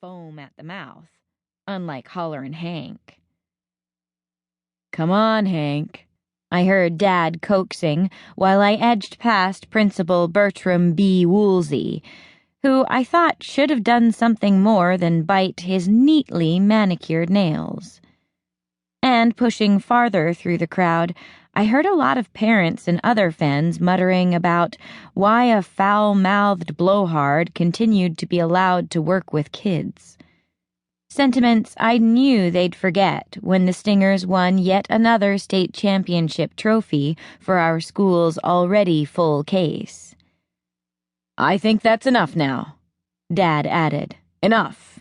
foam at the mouth, unlike Hollerin' Hank. "Come on, Hank," I heard Dad coaxing while I edged past Principal Bertram B. Woolsey, who I thought should have done something more than bite his neatly manicured nails. And pushing farther through the crowd, I heard a lot of parents and other fans muttering about why a foul-mouthed blowhard continued to be allowed to work with kids. Sentiments I knew they'd forget when the Stingers won yet another state championship trophy for our school's already full case. "I think that's enough now," Dad added. "Enough."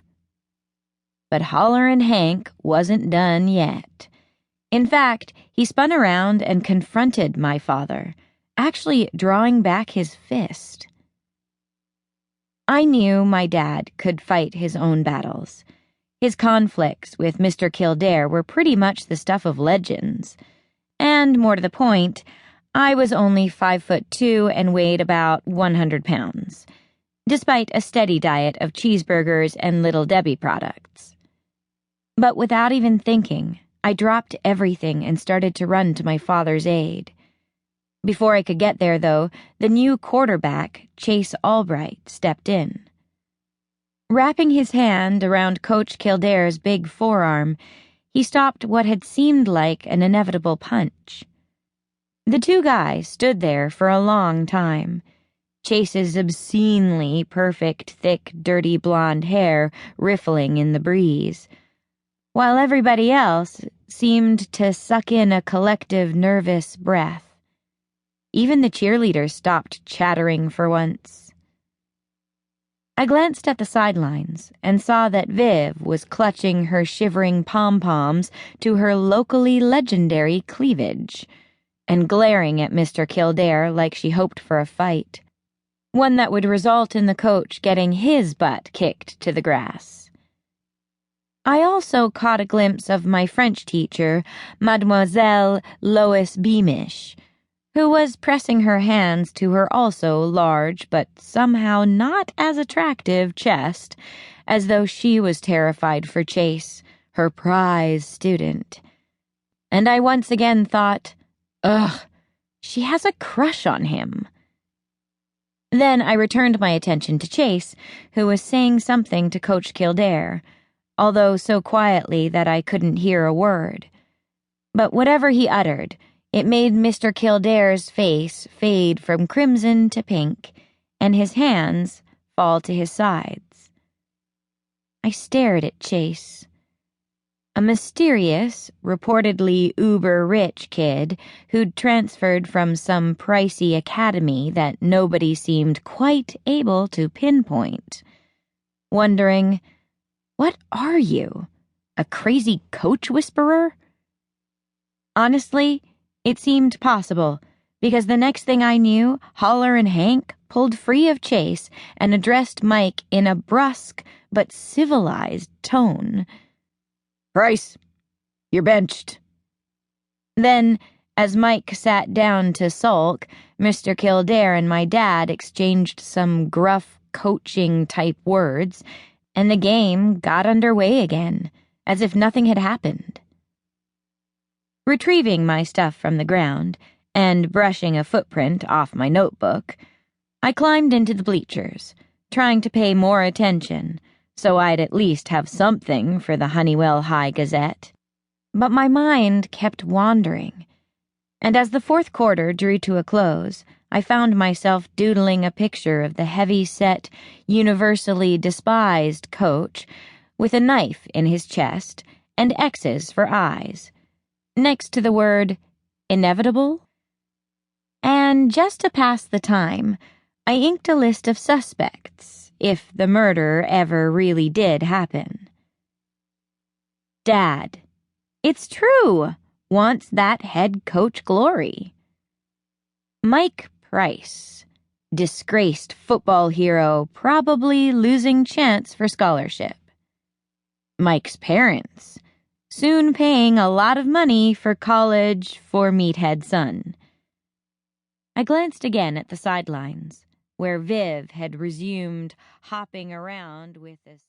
But Hollerin' Hank wasn't done yet. In fact, he spun around and confronted my father, actually drawing back his fist. I knew my dad could fight his own battles. His conflicts with Mr. Kildare were pretty much the stuff of legends. And, more to the point, I was only 5'2" and weighed about 100 pounds, despite a steady diet of cheeseburgers and Little Debbie products. But without even thinking, I dropped everything and started to run to my father's aid. Before I could get there, though, the new quarterback, Chase Albright, stepped in. Wrapping his hand around Coach Kildare's big forearm, he stopped what had seemed like an inevitable punch. The two guys stood there for a long time, Chase's obscenely perfect, thick, dirty blonde hair riffling in the breeze, while everybody else seemed to suck in a collective nervous breath. Even the cheerleaders stopped chattering for once. I glanced at the sidelines and saw that Viv was clutching her shivering pom-poms to her locally legendary cleavage and glaring at Mr. Kildare like she hoped for a fight, one that would result in the coach getting his butt kicked to the grass. I also caught a glimpse of my French teacher, Mademoiselle Lois Beamish, who was pressing her hands to her also large but somehow not as attractive chest, as though she was terrified for Chase, her prize student. And I once again thought, ugh, she has a crush on him. Then I returned my attention to Chase, who was saying something to Coach Kildare, although so quietly that I couldn't hear a word. But whatever he uttered, it made Mr. Kildare's face fade from crimson to pink, and his hands fall to his sides. I stared at Chase, a mysterious, reportedly uber-rich kid who'd transferred from some pricey academy that nobody seemed quite able to pinpoint, wondering, what are you, a crazy coach whisperer? Honestly, it seemed possible, because the next thing I knew, Hollerin' Hank pulled free of Chase and addressed Mike in a brusque but civilized tone. "Bryce, you're benched." Then, as Mike sat down to sulk, Mr. Kildare and my dad exchanged some gruff coaching-type words, and the game got underway again, as if nothing had happened. Retrieving my stuff from the ground and brushing a footprint off my notebook, I climbed into the bleachers, trying to pay more attention so I'd at least have something for the Honeywell High Gazette. But my mind kept wandering, and as the fourth quarter drew to a close, I found myself doodling a picture of the heavy-set, universally despised coach with a knife in his chest and X's for eyes, next to the word inevitable. And just to pass the time, I inked a list of suspects, if the murder ever really did happen. Dad, it's true, wants that head coach glory. Mike Price, disgraced football hero, probably losing chance for scholarship. Mike's parents, soon paying a lot of money for college for meathead son. I glanced again at the sidelines, where Viv had resumed hopping around with a